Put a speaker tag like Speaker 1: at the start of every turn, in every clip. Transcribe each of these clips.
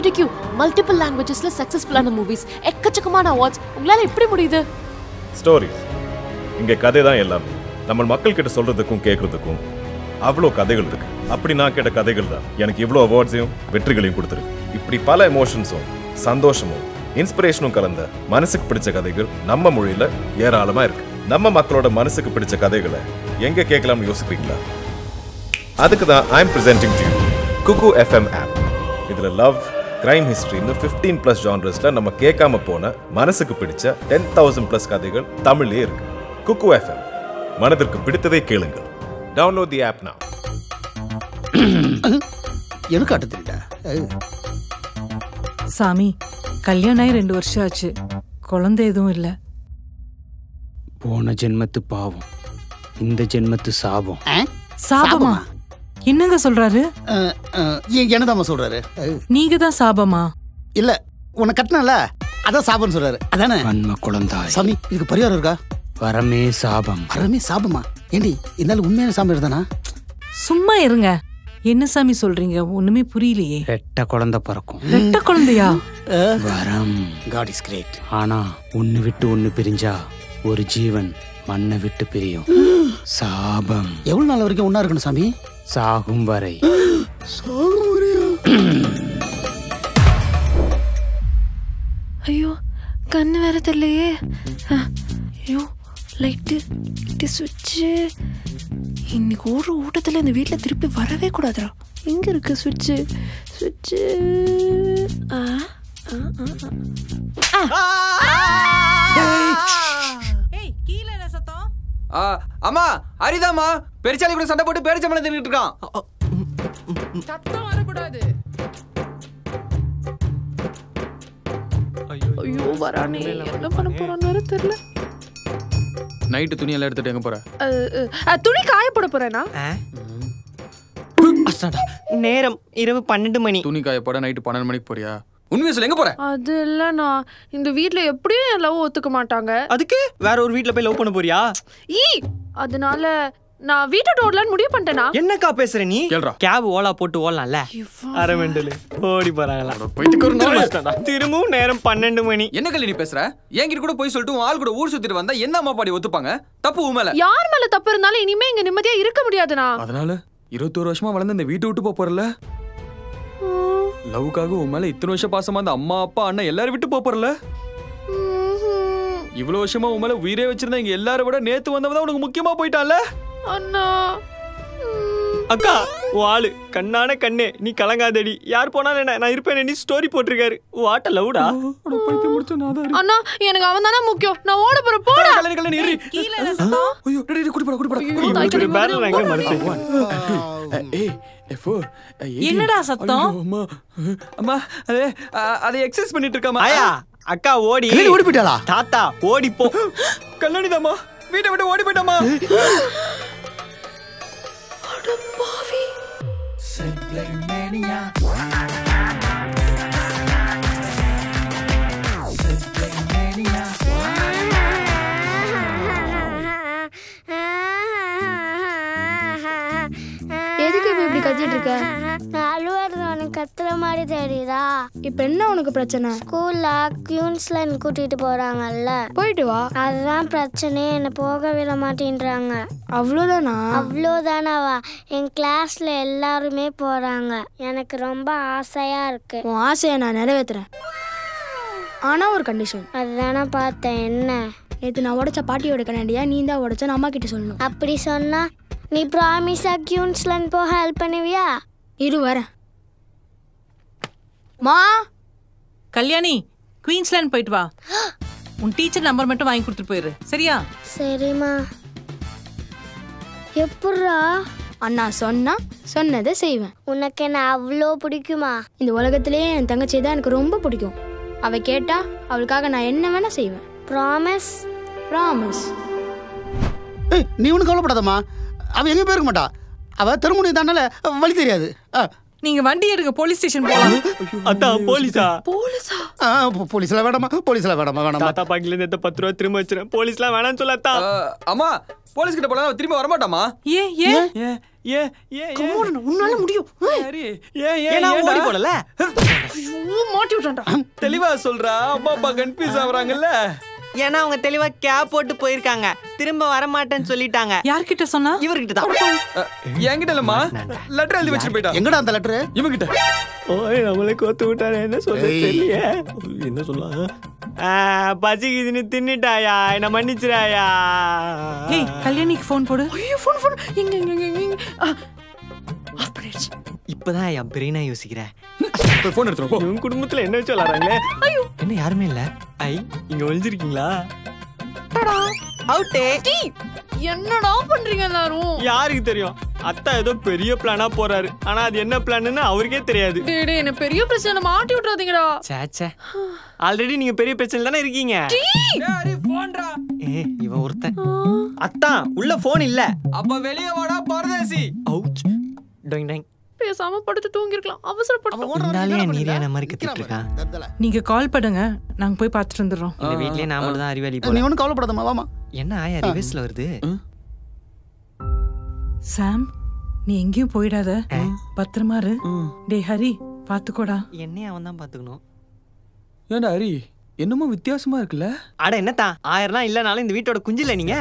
Speaker 1: டிக்யூ multiple லாங்குவேஜஸ்ல சக்சஸ்ஃபுல்லான movies, எக்கச்சக்கமான awards. உங்களால எப்படி முடியுது?
Speaker 2: ஸ்டோரிஸ். இங்க கதை தான் எல்லாமே. நம்ம மக்கள் கிட்ட சொல்றதுக்கும் கேட்கறதுக்கும் அவ்வளோ கதைகள் இருக்கு. அப்படி நான் கேட்ட கதைகள் தான் எனக்கு இவ்வளோ அவார்ட்ஸையும் வெற்றிகளையும் கொடுத்துருக்கு. இப்படி பல எமோஷன்ஸும் சந்தோஷமும் இன்ஸ்பிரேஷனும் கலந்த மனசுக்கு பிடிச்ச கதைகள் நம்ம மொழியில ஏராளமா இருக்கு. நம்ம மக்களோட மனசுக்கு பிடிச்ச கதைகளை எங்க கேட்கலாம்னு யோசிக்கிறீங்களா? அதுக்கு தான் I'm presenting to you Kuku FM app. இதுல லவ், கிரைம் ஹிஸ்டரின்னு 15+ ஜானர்ஸ்ல நம்ம கேட்காம போன மனசுக்கு பிடிச்ச 10,000+ கதைகள் தமிழ்லயே இருக்கு. குக்கு எஃப்எம், மனதிற்கு பிடித்ததை கேளுங்கள். Download the app now.
Speaker 3: எனக்கு ஆட்ட தெரியல.
Speaker 4: சாமி, கல்யாணம் ஆகி 2 வருஷம் ஆச்சு, குழந்தை எதுவும் இல்ல.
Speaker 5: போன ஜென்மத்து பாவம், இந்த ஜென்மத்து சாபம்.
Speaker 4: சாபமா? என்னங்க சொல்றாரு?
Speaker 3: என்னதாம்மா சொல்றாரு?
Speaker 4: நீங்க தான் சாபமா?
Speaker 3: இல்ல, உன்னை கட்டினல அதான் சாபம்னு சொல்றாரு. அதானே?
Speaker 5: வன்ம குழந்தாய்.
Speaker 3: சாமி, இதுக்கு பரிகாரம் இருக்கா?
Speaker 5: வரமே சாபம்.
Speaker 3: வரமே சாபமா? ஏண்டி, இருந்தாலும் உண்மையான சாமி இருந்தானா?
Speaker 4: சும்மா இருங்க. என்ன சாமி சொல்றீங்க? ஒண்ணுமே புரியலையே.
Speaker 5: ரெட்ட குழந்தை பிறக்கும்.
Speaker 4: ரெட்ட குழந்தையா?
Speaker 5: வரம்.
Speaker 3: God is great.
Speaker 5: ஆனா ஒன்னு விட்டு ஒன்னு பிரிஞ்சா ஒரு ஜீவன் மண்ணை விட்டு பிரியும். சாபம்.
Speaker 3: எவ்வளவு நாள் வரைக்கும் ஒன்னா இருக்கணும் சாமி?
Speaker 5: சாகும் வரை.
Speaker 1: ஐயோ, கண்ணு வேற தெரியலையே. ஐயோ, லைட்டு, சுவிட்சு. இன்னைக்கு ஒரு ஊட்டத்தில் இந்த வீட்டில் திருப்பி வரவே கூடாதுடா. எங்க இருக்கு சுவிட்சு? சுவிட்சு.
Speaker 6: அம்மா, அரிதாமா பெருச்சாலி கூட சண்டை போட்டு பேரிச்சம்பளம் தின்னுட்டு இருக்கான்.
Speaker 7: சத்தம் வரக்கூடாது.
Speaker 1: ஐயோ, வரானே. என்ன பண்ண போறான்னு தெரியல.
Speaker 6: நைட்டு துணி எல்லாம் எடுத்துட்டு எங்க போற?
Speaker 1: துணி காய போட போறேனா?
Speaker 8: நேரம் இரவு 12 மணி.
Speaker 6: துணி காய போட நைட்டு 12 மணிக்கு போறியா? உண்மையை சொல்ல, எங்க போற?
Speaker 1: அது இல்லண்ணா, இந்த வீட்ல எப்படியும் என் லவ் ஒத்துக்க மாட்டாங்க.
Speaker 8: அதுக்கு வேற ஒரு வீட்ல போய் லவ் பண்ண போறியா?
Speaker 1: அதனால நான் வீட்டை ஓடலான்னு முடிவு பண்ணிட்டேனா?
Speaker 8: என்னக்கா பேசுற நீ? கேப் ஓலா போட்டு ஓடலாம்ல. அரமெண்டல் ஓடி போறாங்களா? திரும்பவும் நேரம் 12 மணி.
Speaker 6: என்ன கல்வி நீ பேசுற? என்கிட்ட கூட போய் சொல்லிட்டு ஆள் கூட ஊர் சுத்திட்டு வந்தா என்ன அம்மா பாடி ஒத்துப்பாங்க? தப்பு உமேல.
Speaker 1: யார் மேல தப்பு இருந்தாலும் இனிமே இங்க நிம்மதியா இருக்க முடியாதுனா.
Speaker 6: அதனால 21 வருஷமா வளர்ந்து இந்த வீட்டை விட்டு போறல. லவ்க்காக உன் மேல இத்தனை வருஷம் பாசமா அந்த அம்மா அப்பா அண்ணன் எல்லாரும் விட்டு போறல. இவ்வளவு வருஷமா உன் மேல உயிரே வச்சிருந்தா இங்க எல்லாரும் விட நேத்து வந்தவன் உனக்கு முக்கியமா போயிட்டான்ல.
Speaker 1: அண்ணா,
Speaker 8: அக்கா வாளு கண்ணான கண்ணே, நீ கலங்காதடி. யார் போனாலும் என்ன, நான் இருப்பேன். நீ ஸ்டோரி போட்டிருக்காரு. வாட்ட லவுடா.
Speaker 1: அண்ணா, எனக்கு அவன் தானே முக்கியம். நான் ஓட போறேன். போடா.
Speaker 4: கீழ என்ன சத்தம்?
Speaker 6: ஐயோ, டேய் குடி போடா.
Speaker 8: ஒரு பேரல் எங்க மறந்துட்டேன்.
Speaker 4: என்னடா சத்தம்?
Speaker 6: அம்மா, அதை எக்ஸர்சைஸ் பண்ணிட்டு இருக்கமா.
Speaker 8: ஆயா, அக்கா ஓடி
Speaker 3: போயிட்டாளா?
Speaker 8: தாத்தா ஓடி போ.
Speaker 6: கல்யாணிதாம்மா வீட்டை விட்டு ஓடி போயிட்டாமா.
Speaker 1: பாவி.
Speaker 9: எதுக்கு இப்படி கத்திட்டு இருக்க?
Speaker 10: அழுவது உனக்கு கத்துற மாதிரி தெரியுதா?
Speaker 9: இப்ப என்ன உனக்கு பிரச்சனை?
Speaker 10: ஸ்கூல்ல குயின்ஸ்லாண்ட் கூட்டிட்டு போறாங்கல்ல,
Speaker 9: போயிட்டு வா.
Speaker 10: அதுதான் பிரச்சனை. என்ன போக விட மாட்டேன்றாங்க.
Speaker 9: அவ்வளோதானா?
Speaker 10: அவ்வளோதானாவா? என் கிளாஸ்ல எல்லாருமே போறாங்க. எனக்கு ரொம்ப ஆசையா இருக்கு.
Speaker 9: உன் ஆசையை நான் நிறைவேற்றுறேன். ஆனா ஒரு கண்டிஷன்.
Speaker 10: அதுதானே பார்த்தேன். என்ன?
Speaker 9: நேற்று நான் உடைச்ச பாட்டியோட கண்ணாடியா நீ தான் உடைச்ச அம்மா கிட்ட சொல்லணும்.
Speaker 10: அப்படி சொன்னா நீ ப்ராமிஸா குயின்ஸ்லாண்ட் போக ஹெல்ப் பண்ணுவியா?
Speaker 9: இரு வரேன். மா,
Speaker 4: கல்யாணி, குயின்ஸ்லாண்ட் போயிட்டு வா. உன் டீச்சர் நம்பர் மட்டும் வாங்கி கொடுத்துட்டு போயிரு, சரியா?
Speaker 10: சரிம்மா. எப்பட்றா?
Speaker 9: அண்ணா சொன்னா சொன்னதை செய்வேன்.
Speaker 10: உனக்கு என்ன அவ்வளோ பிடிக்குமா?
Speaker 9: இந்த உலகத்திலேயே என் தங்கச்சி தான் எனக்கு ரொம்ப பிடிக்கும். அவ கேட்டா அவளுக்காக நான் என்ன வேணா செய்வேன்.
Speaker 10: ப்ராமிஸ்?
Speaker 9: ப்ராமிஸ்.
Speaker 3: நீ ஒன்றும் கவலைப்படாதம்மா. அவள் எங்கே போயிருக்க மாட்டா. அவள் திருமணம் தானால வழி தெரியாது.
Speaker 4: நீங்க வண்டி எடுங்க, போலீஸ் ஸ்டேஷன் போலாம்.
Speaker 8: அதான் போலீஸா?
Speaker 3: போலீஸ்ல வேணாமா, போலீஸ்ல வேணாமா, வேணாமா.
Speaker 8: தாத்தா பாக்கில இருந்து 10 ரூபா திரும்ப வச்சிரேன். போலீஸ்லாம் வேணாம்னு சொல்லாதா?
Speaker 6: அம்மா போலீஸ் கிட்ட போலாம் திரும்பி வர மாட்டாமா?
Speaker 4: உன்னால முடியும்.
Speaker 8: ஏன்னா ஓடி போடல.
Speaker 4: மாட்டி விட்டான்டா.
Speaker 6: தெளிவா சொல்றா, அம்மா அப்பா கன்ஃபியூஸ் ஆகுறாங்கல்ல.
Speaker 8: ஏன்னா அவங்க தெளிவா கேப் போட்டு போயிருக்காங்க, திரும்ப வர மாட்டேன்னு சொல்லிட்டாங்க.
Speaker 4: யார்கிட்ட சொன்னா?
Speaker 8: இவர்கிட்ட தான்.
Speaker 6: என்கிட்ட இல்லம்மா, லெட்டர் எழுதி வச்சுட்டு போயிட்டா.
Speaker 3: எங்கடா அந்த லெட்டர்?
Speaker 6: இவங்கிட்ட.
Speaker 8: ஓய் நம்மளே கோத்து விட்டானே, என்ன சொல்ல தெரியலையே. என்ன சொல்லலாம்? பசிக்குதுன்னு தின்னுட்டாயா, என்ன மன்னிச்சிராயா.
Speaker 4: ஏய் கல்யாணிக்கு ஃபோன் போடு. ஐயோ ஃபோன் எங்க
Speaker 8: இப்பதான் என் பிரெயினா யோசிக்கிறேன்.
Speaker 6: ஃபோன் எடுத்துறோம்.
Speaker 8: உங்க குடும்பத்துல என்ன வச்சு விளையாடுறாங்களே? என்ன யாருமே இல்ல. ஐ இங்க ஒளிஞ்சிருக்கீங்களா? அவுட்டே.
Speaker 1: என்னடா பண்றீங்க எல்லாரும்?
Speaker 8: யாருக்கு தெரியும்? அத்தா ஏதோ பெரிய பிளானா போறாரு, ஆனா அது என்ன பிளான்னு அவருக்கே தெரியாது.
Speaker 1: டேய் என்ன பெரிய பிரச்சனை மாட்டி விட்டுறாதீங்கடா.
Speaker 8: சேச்சே, ஆல்ரெடி நீங்க பெரிய பிரச்சனை தானே இருக்கீங்க. இவன் ஒருத்தன். அத்தா உள்ள போன் இல்ல.
Speaker 6: அப்ப வெளியே வாடா பரதேசி.
Speaker 8: Ouch dyeing dyeing.
Speaker 1: பேசாம படுத்து தூங்கிருக்கலாம், அவசரப்பட்டு.
Speaker 8: இந்தாலே நீரியான மாதிரி கத்திட்டு இருக்கான்.
Speaker 4: நீங்க கால் பண்ணுங்க, நாங்க போய் பார்த்துட்டு வந்துடுறோம்.
Speaker 8: இந்த வீட்லயே நாம தான் அறிவாளி போல.
Speaker 3: நீ ஒன்னும் கவலைப்படாதம்மா, வாமா.
Speaker 8: என்ன ஆயா ரிவர்ஸ்ல வருது?
Speaker 4: சாம் நீ எங்கேயும் போயிடாத, பத்திரமா இரு. டேய் ஹரி பாத்துக்கோடா.
Speaker 8: என்னைய அவன் தான் பாத்துக்கணும்.
Speaker 6: ஏண்டா ஹரி என்னமோ வித்தியாசமா இருக்குல்ல?
Speaker 8: அட என்னத்தா 1000 இல்லனாலும் இந்த வீட்டோட குஞ்சில நீங்க.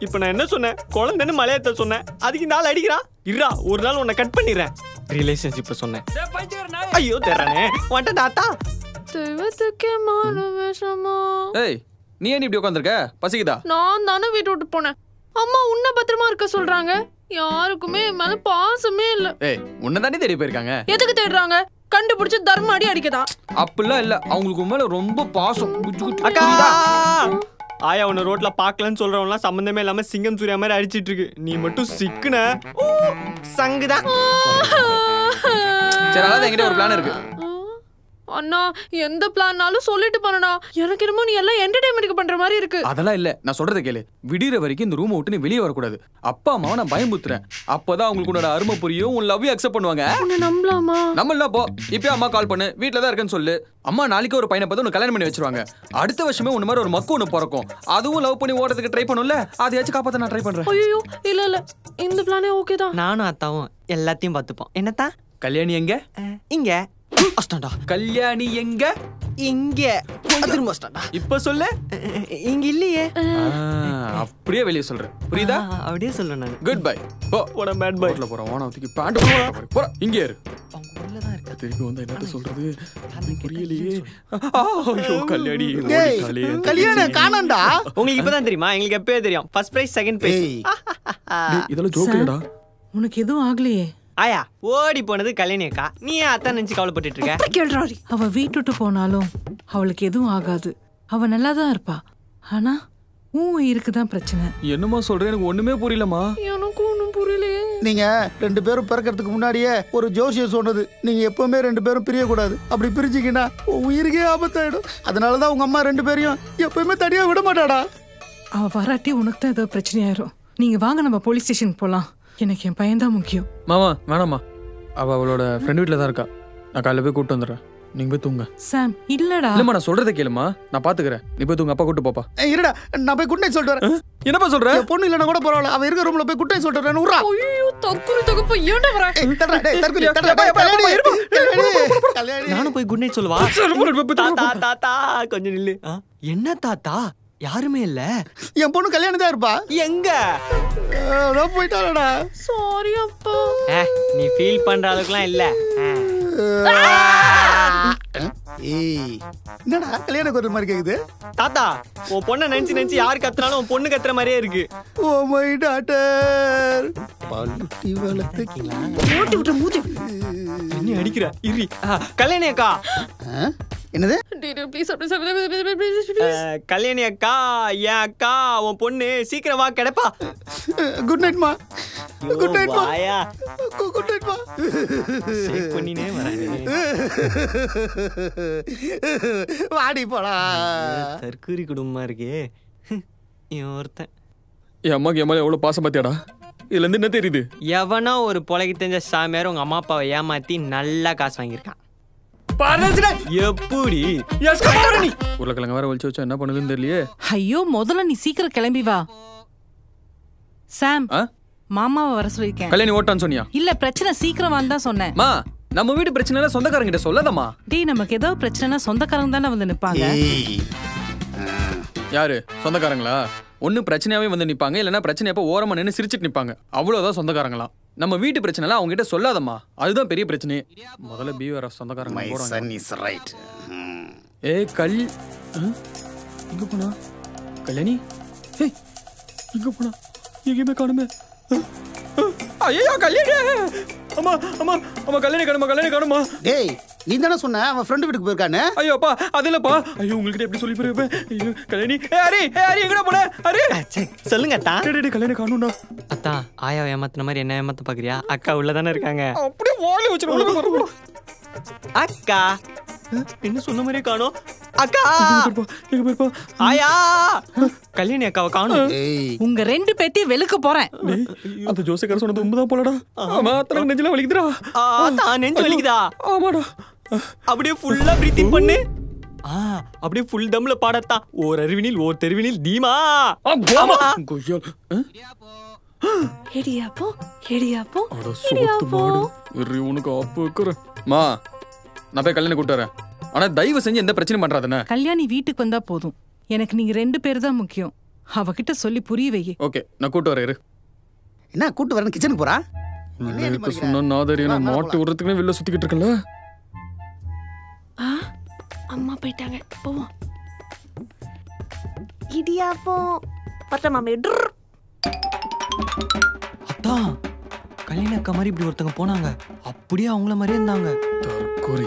Speaker 8: இப்ப நான் என்ன சொன்னேன்? குழந்தைன்னு மலையத்த சொன்னேன், அதுக்கு இந்த ஆள் அடிக்கிறான். இருடா ஒரு நாள் உன்னை கட் பண்ணிடுறேன். ரிலேஷன்ஷிப்ல சொன்னேன். ஐயோ தெரியறானே வந்துட்ட தாத்தா.
Speaker 1: தெய்வத்துக்கே மாறு வேஷமா.
Speaker 6: ஏய் நீ ஏன் இப்படி உட்கார்ந்திருக்க? பசிக்குதா?
Speaker 1: நான் தானே வீட்டு விட்டு போனேன். அம்மா உன்னை பத்திரமா இருக்க சொல்றாங்க. யாருக்குமே என் மேல பாசமே இல்ல.
Speaker 6: ஏய் உன்னை தானே தேடி போயிருக்காங்க.
Speaker 1: எதுக்கு தேடுறாங்க? கண்டுபிடிச்சு தர்ம அடி அடிக்கதா?
Speaker 6: அப்படிலாம் இல்ல, அவங்களுக்கு மேல ரொம்ப பாசம்.
Speaker 8: அக்கா ஆயா உன்னை ரோட்ல பாக்கலன்னு சொல்றவன்லாம் சம்பந்தமே இல்லாம சிங்கம் சூர்யா மாதிரி அடிச்சிட்டு இருக்கு. நீ மட்டும் சிக்குன சங்குதான்.
Speaker 6: சரி அதாவது என்கிட்ட ஒரு பிளான் இருக்கு.
Speaker 1: அண்ணா எந்த பிளான்னாலும் சொல்லிட்டு பண்ணடா. எனக்கு என்னமோ நீ எல்லாம் என்டர்டெயின்மென்ட்க்கு பண்ற மாதிரி இருக்கு.
Speaker 6: அதெல்லாம் இல்ல, நான் சொல்றத கேளு. விடிற வரைக்கும் இந்த ரூமை விட்டு நீ வெளியே வரக்கூடாது. அப்பா அம்மாவை நான் பயமுத்துறேன். அப்பதான் அவங்களுக்கு உன்னோட அருமை புரியும், உன் லவ் அக்செப்ட் பண்ணுவாங்க.
Speaker 1: உன்னை நம்பலாமா?
Speaker 6: நம்மள போ, இப்பயே அம்மா கால் பண்ணு, வீட்டுல தான் இருக்கேன்னு சொல்லு. அம்மா நாளைக்கு ஒரு பையனை பார்த்து உனக்கு கல்யாணம் பண்ணி வச்சிருவாங்க. அடுத்த வருஷமே உன்ன மாதிரி ஒரு மக்கு ஒன்று பிறக்கும். அதுவும் லவ் பண்ணி ஓடுறதுக்கு ட்ரை பண்ணும்ல, அதையாச்சும் காப்பாத்த நான் ட்ரை பண்றேன்.
Speaker 1: ஐயோ இல்ல இல்ல, இந்த பிளானே ஓகே தான்.
Speaker 8: நானும் அத்தாவும் எல்லாத்தையும் பார்த்துப்போம். என்னத்தா?
Speaker 6: கல்யாணி எங்க?
Speaker 8: இங்க. அஸ்டாண்டா.
Speaker 6: கல்யாணி எங்க?
Speaker 8: இங்க. திரும்ப அஸ்டாண்டா.
Speaker 6: இப்ப சொல்லு.
Speaker 8: இங்க இல்லையே.
Speaker 6: அப்படியே வெளியே சொல்றேன், புரியுதா?
Speaker 8: அப்படியே சொல்றேன் நான்.
Speaker 6: Good bye. போ.
Speaker 8: போட பேட் பை.
Speaker 6: ரோட்ல போறோம், வானா தூக்கி பேண்ட் போற. இங்கே இரு. அவங்க உள்ள தான் இருக்க. திருப்பி வந்தா என்னத்த சொல்றது? புரியலையே. ஐயோ கல்யாணி ஓடிட்டாளே.
Speaker 3: கல்யாணி காணோம்டா.
Speaker 8: உங்களுக்கு இப்பதான் தெரியுமா? எங்களுக்கு எப்பவே தெரியும். First prize second prize.
Speaker 6: இதெல்லாம் ஜோக் இல்லடா.
Speaker 4: உனக்கு எதுவும் ஆகலையே?
Speaker 8: ஆயா ஓடி போனது கல்யாணி அக்கா. நீ அத்தான் நினைச்சு கவலைப்பட்டு இருக்க.
Speaker 4: அவ வீட்டுட்டு போனாலும் அவளுக்கு எதுவும் ஆகாது. அவ நல்லா தான் இருப்பா. ஆனா உன் உயிருக்கு தான் பிரச்சனை.
Speaker 6: என்னமா சொல்ற? எனக்கு ஒண்ணுமே புரியலமா.
Speaker 1: எனக்கு ஒண்ணும் புரியலையே.
Speaker 3: நீங்க 2 பேரும் பிறக்கிறதுக்கு முன்னாடியே ஒரு ஜோசியம் சொன்னது, நீங்க எப்பவுமே 2 பேரும் பிரியக்கூடாது. அப்படி பிரிஞ்சிங்கன்னா உயிருக்கே ஆபத்தாயிடும். அதனாலதான் உங்க அம்மா 2 பேரையும் எப்பவுமே தனியா விட மாட்டாடா.
Speaker 4: அவ வராட்டி உனக்கு தான் ஏதோ பிரச்சனையாயிரும். நீங்க வாங்க நம்ம போலீஸ் ஸ்டேஷன் போலாம். எனக்கு என் பையன் தான் முக்கியம்.
Speaker 6: மாமா வேணாமா, அவளோட ஃப்ரெண்ட் வீட்டில் தான் இருக்கா. நான் காலையில் போய் கூப்பிட்டு வந்துடுறேன். நீங்க போய் தூங்க.
Speaker 4: சாம் இல்லடா.
Speaker 6: இல்லம்மா நான் சொல்றதை கேளுமா, நான் பாத்துக்கிறேன். நீ போய் தூங்க, அப்பா கூட்டு போப்பா.
Speaker 3: இருடா நான் போய் குட் நைட் சொல்லிட்டு வரேன்.
Speaker 6: என்னப்பா சொல்ற?
Speaker 3: பொண்ணு இல்லைன்னா கூட பரவாயில்ல, அவ இருக்க ரூம்ல போய் குட் நைட் சொல்லிட்டு வரேன். உர்றா.
Speaker 1: ஐயோ தற்குறி தகப்ப ஏன்டா வர?
Speaker 8: நானும் போய் குட் நைட் சொல்லுவா. தாத்தா தாத்தா கொஞ்சம் நில்லு. என்ன தாத்தா? யாருமே இல்ல.
Speaker 3: என் பொண்ணு கல்யாணம் தான் இருப்பா.
Speaker 8: எங்க?
Speaker 3: போயிட்டாளடா.
Speaker 1: சாரி அப்பா.
Speaker 8: நீ ஃபீல் பண்ற அளவுக்குலாம் இல்ல.
Speaker 3: என்னடா கல்யாண குரல் மாதிரி கேக்குது?
Speaker 8: தாத்தா உன் பொண்ணை நினைச்சு யாரு கத்துனாலும் உன் பொண்ணு கத்துற மாதிரியே இருக்கு.
Speaker 3: Oh my daughter. பல்லுட்டி வளர்த்துக்கீங்களா?
Speaker 1: மூட்டி விட்டு மூட்டி.
Speaker 8: என்ன அடிக்கிற? இரி. கல்யாணி அக்கா.
Speaker 3: என்னது?
Speaker 1: ப்ளீஸ்
Speaker 8: கல்யாணி அக்கா, என் அக்கா, உன் பொண்ணு சீக்கிரம் வா கிடப்பா.
Speaker 3: குட் நைட் மா. குட் நைட் மா. குட் நைட் மா.
Speaker 8: சேக் பண்ணினே வரானே.
Speaker 3: வாடி போடா.
Speaker 8: தற்கூரி குடும்பமா இருக்கே. இவன் ஒருத்தன்.
Speaker 6: என் அம்மாக்கு என் மேல எவ்வளவு பாசம் பாத்தியாடா? இதுல இருந்து என்ன தெரியுது?
Speaker 8: எவனோ ஒரு பொழைக்கு தெரிஞ்ச சாமியார் உங்க அம்மா அப்பாவை ஏமாத்தி நல்லா காசு வாங்கியிருக்கான். எப்படி
Speaker 6: உருளைக்கிழங்கு வேற ஒழிச்சு வச்சா என்ன பண்ணுதுன்னு தெரியலையே.
Speaker 4: ஐயோ முதல்ல நீ சீக்கிரம் கிளம்பி வா. சாம் மாமாவை வர சொல்லிருக்கேன்.
Speaker 6: கல்யாணி ஓட்டான்னு சொன்னியா?
Speaker 4: இல்ல பிரச்சனை சீக்கிரம் வான்னு சொன்னேன்.
Speaker 6: மா நம்ம வீட்டு பிரச்சனை சொந்தக்காரங்க கிட்ட சொல்லாதம்மா.
Speaker 4: டேய் நமக்கு ஏதோ பிரச்சனைனா சொந்தக்காரங்க தானே வந்து நிப்பாங்க.
Speaker 6: யாரு சொந்தக்காரங்களா? ஒண்ணு பிரச்சனையாவே வந்து நிப்பாங்க, இல்லைன்னா பிரச்சனையப்ப ஓரமா நின்று சிரிச்சிட்டு நிப்பாங்க. அவ்வளவுதான் சொந்தக்காரங்களாம். நம்ம வீட்டு பிரச்சனை அவங்க கிட்ட சொல்லாதம்மா, அதுதான் பெரிய பிரச்சனை. முதல்ல பீவர சொந்தக்காரங்க போறாங்க. ஏ கல் எங்க போனா கல்யாணி? எங்க போனா? எங்கேயுமே காணுமே. ஐயோ கல்யாணி! அம்மா அம்மா அம்மா கல்யாணி காணுமா?
Speaker 3: டேய் நீ தானே சொன்ன அவன் ஃப்ரெண்ட் வீட்டுக்கு போயிருக்கானே.
Speaker 6: ஐயோ அப்பா அது இல்லப்பா. ஐயோ உங்களுக்கு எப்படி சொல்லி போயிருப்பேன். ஐயோ கல்யாணி ஹரி எங்கடா போன? ஹரி
Speaker 8: சொல்லுங்க அத்தா.
Speaker 6: டேய் கல்யாணி காணும்டா.
Speaker 8: அத்தா ஆயாவை ஏமாத்தின மாதிரி என்ன ஏமாத்த பாக்குறியா? அக்கா உள்ளதானே இருக்காங்க.
Speaker 6: அப்படியே வாளை வச்சு உள்ள
Speaker 8: அக்கா என்ன சொன்ன மாதிரியே காணோம். அக்கா
Speaker 6: எங்க போயிருப்பா?
Speaker 8: ஆயா கல்யாணி அக்காவை காணோம்.
Speaker 4: உங்க ரெண்டு பேத்தையும் வெளுக்க போறேன்.
Speaker 6: அந்த ஜோசிக்கார சொன்னது உண்மைதான் போலடா. ஆமா தனக்கு நெஞ்சில வலிக்குதுடா.
Speaker 8: நெஞ்சு வலிக்குதா?
Speaker 6: ஆமாடா.
Speaker 8: அப்படியே ஃபுல்லா பிரீத்திங் பண்ணு. அப்படியே ஃபுல் தம்ல பாடத்தா. ஓர் அறிவினில் ஓர் தெருவினில் தீமா.
Speaker 4: ஹெடியாப்போ ஹெடியாப்போ
Speaker 6: அட சோத்து மாடு. இரு உனக்கு ஆப்பு வைக்கிறேன். மா நான் போய் கல்யாணி கூட்டு வரேன். ஆனா தயவு செஞ்சு எந்த பிரச்சனையும் பண்றாதுன்னு.
Speaker 4: கல்யாணி வீட்டுக்கு வந்தா போதும். எனக்கு நீங்க ரெண்டு பேர் தான் முக்கியம். அவகிட்ட சொல்லி புரிய வை.
Speaker 6: ஓகே நான் கூட்டு வரேன். இரு
Speaker 3: என்ன கூட்டு வரேன் கிச்சனுக்கு போறா?
Speaker 6: இப்ப சொன்ன நாதரி நான் மாட்டு விடுறதுக்குனே வெளில சுத்திக்கிட்டு இருக்கல.
Speaker 1: அம்மா போயிட்டாங்க போவோம்.
Speaker 11: இடியாப்போ பட்ட மாமே.
Speaker 8: அத்தா கல்யாணி அக்கா மாதிரி இப்படி ஒருத்தங்க போனாங்க, அப்படியே அவங்கள மாதிரியே இருந்தாங்க.
Speaker 6: தற்கொலை.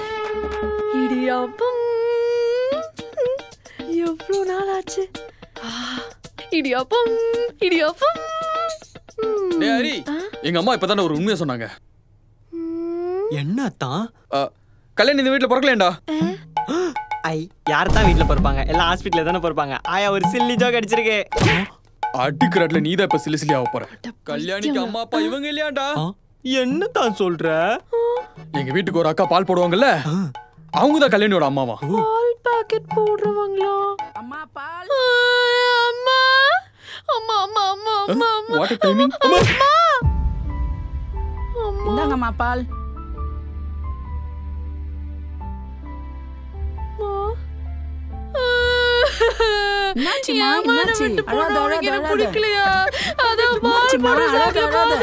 Speaker 1: இடியாப்பம் எவ்வளவு நாள் ஆச்சு. இடியாப்பம் இடியாப்பம்.
Speaker 6: டேய் ஹரி எங்க அம்மா இப்பதானே ஒரு உண்மையை சொன்னாங்க.
Speaker 8: என்ன அத்தா?
Speaker 6: கல்யாணி இந்த வீட்டுல பிறக்கலேண்டா.
Speaker 8: ஐ யார் தான் வீட்டுல பிறப்பாங்க? எல்லாம் ஹாஸ்பிட்டல்ல தானே பிறப்பாங்க. ஆயா ஒரு சில்லி ஜோக் அடிச்சிருக்கு.
Speaker 6: அடிக்கிறாட்ல நீதான் இப்ப சிலி சிலியா போற. கல்யாணிக்கு அம்மா அப்பா இவங்க இல்லையாண்டா?
Speaker 8: என்ன தான் சொல்ற?
Speaker 6: எங்க வீட்டுக்கு ஒரு அக்கா பால் போடுவாங்கல்ல, அவங்க தான் கல்யாணியோட அம்மாவா?
Speaker 1: பால் பாக்கெட் போடுறவங்களா?
Speaker 4: அம்மா பால்.
Speaker 1: அம்மா அம்மா அம்மா அம்மா அம்மா அம்மா.
Speaker 6: What timing? அம்மா
Speaker 4: இந்தாங்கம்மா பால். என்னாச்சுமா? என்னாச்சு? அழாத அழாத அழாத.
Speaker 1: பிடிக்கலையா? அதான் பால்
Speaker 4: அழாத அழாத.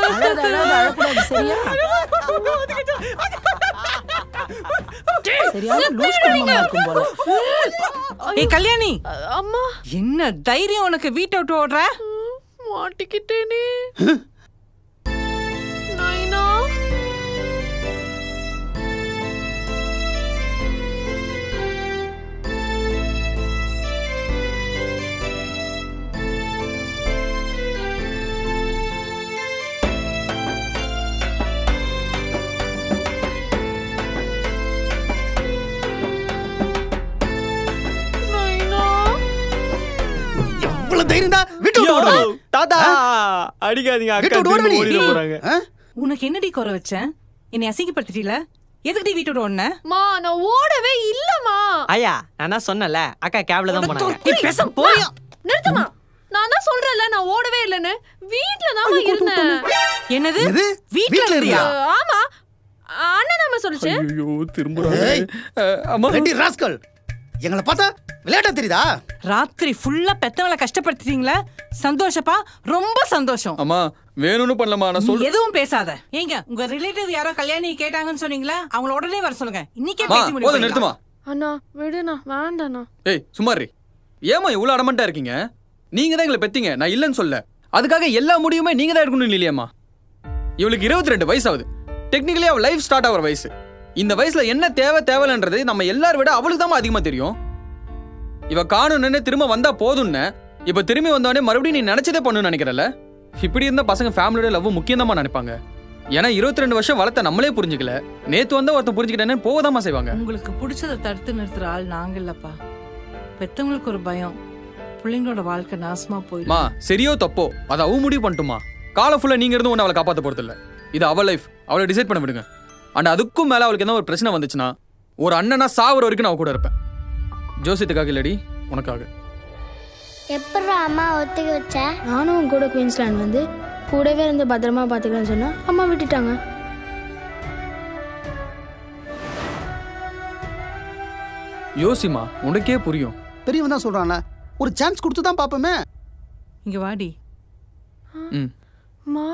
Speaker 4: அழாத அழாத அழக்கூடாது சரியா? சரியான லூஸ் குடும்பமா இருக்கும் போல. ஏய் கல்யாணி.
Speaker 1: அம்மா
Speaker 4: என்ன தைரியம் உனக்கு வீட்டை விட்டு ஓடுற?
Speaker 1: மாட்டிக்கிட்டேனே. நைனா
Speaker 8: தாத்தா அடிக்காதீங்க. அக்கா ஓடிட போறாங்க.
Speaker 4: உனக்கு என்னடி குறை வச்சேன்? என்னை அசிங்கப்படுத்திட்டீல? எதுக்குடி வீட்டோட ஓடுன?
Speaker 1: மா நான் ஓடவே இல்லம்மா.
Speaker 8: ஐயா நான் தான் சொன்னல அக்கா கேப்ல தான் போனாங்க.
Speaker 4: நீ பேச போறியா?
Speaker 1: நிறுத்துமா. நான் தான் சொல்றேன்ல நான் ஓடவே இல்லன்னு. வீட்ல தான் இருந்தேன்.
Speaker 4: என்னது? வீட்ல இருந்தியா?
Speaker 1: ஆமா அண்ணன் நம்ம சொல்லுச்சு.
Speaker 6: ஐயோ திரும்பறானே. அம்மா
Speaker 3: ரெடி ராஸ்கல். எங்களை பார்த்தா விளையாட தெரியுதா?
Speaker 4: ராத்திரி ஃபுல்லா பெத்தவளை கஷ்டப்படுத்திட்டீங்களா? சந்தோஷப்பா, ரொம்ப சந்தோஷம்.
Speaker 6: அம்மா வேணும்னு பண்ணலமா, நான் சொல்றேன்.
Speaker 4: எதுவும் பேசாத. ஏங்க உங்க ரிலேட்டிவ் யாரோ கல்யாணி கேட்டாங்கன்னு சொன்னீங்களா? அவங்கள உடனே வர சொல்லுங்க. இன்னைக்கே பேசி
Speaker 6: போதும்
Speaker 4: முடியுமா?
Speaker 6: நிறுத்துமா.
Speaker 1: அண்ணா விடுண்ணா வேண்டாண்ணா.
Speaker 6: ஏய் சும்மாரி. ஏமா இவ்வளவு அடமண்டா இருக்கீங்க? நீங்க தான் எங்களை பெத்தீங்க, நான் இல்லைன்னு சொல்ல. அதுக்காக எல்லா முடிவுமே நீங்க தான் எடுக்கணும் இல்லையாமா? இவளுக்கு 22 வயசு ஆகுது. டெக்னிக்கலி அவ லைஃப் ஸ்டார்ட் ஆகிற வயசு. இந்த வயசுல என்ன தேவைன்றது நம்ம எல்லாரும் விட அவளுக்கு தான் அதிகமா தெரியும். இவ காணும்னு திரும்ப வந்தா போதும்னு இப்ப திரும்பி வந்தோடனே மறுபடியும் நீ நினைச்சதே பண்ணணும்னு நினைக்கிறல? இப்படி இருந்தா பசங்க ஃபேமிலியோட லவ் முக்கியம் தான் நினைப்பாங்க. ஏன்னா 22 வருஷம் வளர்த்த நம்மளே புரிஞ்சுக்கல. நேத்து வந்தா ஒருத்தன் புரிஞ்சுக்கிட்டேன்னு போகதாமா செய்வாங்க.
Speaker 4: உங்களுக்கு பிடிச்சதை தடுத்து நிறுத்துற ஆள் நாங்க இல்லப்பா. பெத்தவங்களுக்கு ஒரு பயம், பிள்ளைங்களோட வாழ்க்கை நாசமா போயிடும்.
Speaker 6: மா சரியோ தப்போ அதை அவ முடிவு பண்ணட்டுமா? காலம் ஃபுல்லா நீங்க இருந்து ஒன்று அவளை காப்பாற்ற போறது இல்ல. இது அவள் லைஃப், அவளை டிசைட் பண்ண விடுங்க. அண்ட் அதுக்கும் மேல அவளுக்கு என்ன ஒரு பிரச்சனை வந்துச்சுன்னா ஒரு அண்ணனா சாவர வரைக்கும் நான் கூட இருப்பேன். ஜோசியத்துக்காக இல்லடி, உனக்காக.
Speaker 10: எப்படா அம்மா ஒத்துக்க வச்ச?
Speaker 9: நானும் உன் கூட குயின்ஸ்லாண்ட் வந்து கூடவே இருந்து பத்திரமா பாத்துக்கிறேன்னு சொன்னா அம்மா விட்டுட்டாங்க.
Speaker 6: யோசிமா, உனக்கே புரியும்.
Speaker 3: பெரியவன் தான் சொல்றான்ல, ஒரு சான்ஸ் கொடுத்து தான் பாப்போமே.
Speaker 4: இங்க வாடி.
Speaker 1: மா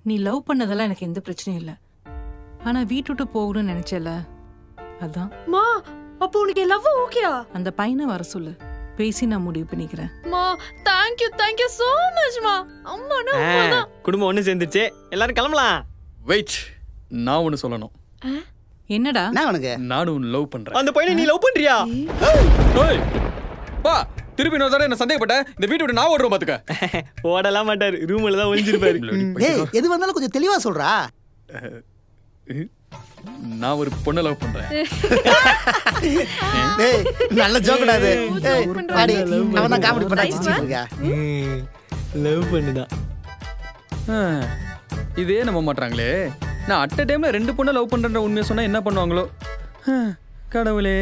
Speaker 4: நீ லவ் பண்ணதெல்லாம் எனக்கு எந்த பிரச்சனையும் இல்லை. ஆனா வீட்டு விட்டு போகணும்னு நினைச்சல, அதான்.
Speaker 1: மா அப்போ உனக்கு லவ் ஓகேயா?
Speaker 4: அந்த பையனை வர சொல்லு, பேசி நான் முடிவு பண்ணிக்கிறேன்.
Speaker 1: மா தேங்க் யூ so much மா. அம்மா நான்
Speaker 8: குடும்பம் ஒண்ணு சேர்ந்துச்சு, எல்லாரும் கிளம்பலாம்.
Speaker 6: வெயிட், நான் ஒன்னு சொல்லணும்.
Speaker 4: என்னடா?
Speaker 6: நானும் உன்னை லவ் பண்றேன்.
Speaker 8: அந்த பையனை நீ லவ் பண்றியா?
Speaker 6: ஏய் பா, திருப்பி இன்னொரு தடவை என்ன சந்தேகப்பட்ட இந்த வீட்டை விட்டு நான் ஓடுறோம் பாத்துக்க.
Speaker 8: ஓடலாம் மாட்டாரு, ரூம்ல தான் ஒளிஞ்சிருப்பாரு.
Speaker 3: டேய் எது வந்தாலும் கொஞ்சம் தெளிவா சொல்றா.
Speaker 6: நான் ஒரு பொண்ணை லவ் பண்றேன்.
Speaker 3: டேய் நல்ல ஜோக்குடா இது. டேய் பாடி, அவன் தான் காமெடி பண்ண வச்சிருக்கா.
Speaker 8: லவ் பண்ணுடா.
Speaker 6: இதே நம்ப மாட்டாங்களே. நான் அட் அ டைம்ல 2 பொண்ணை லவ் பண்றேன்ற உண்மையை சொன்னா என்ன பண்ணுவாங்களோ? கடவுளே.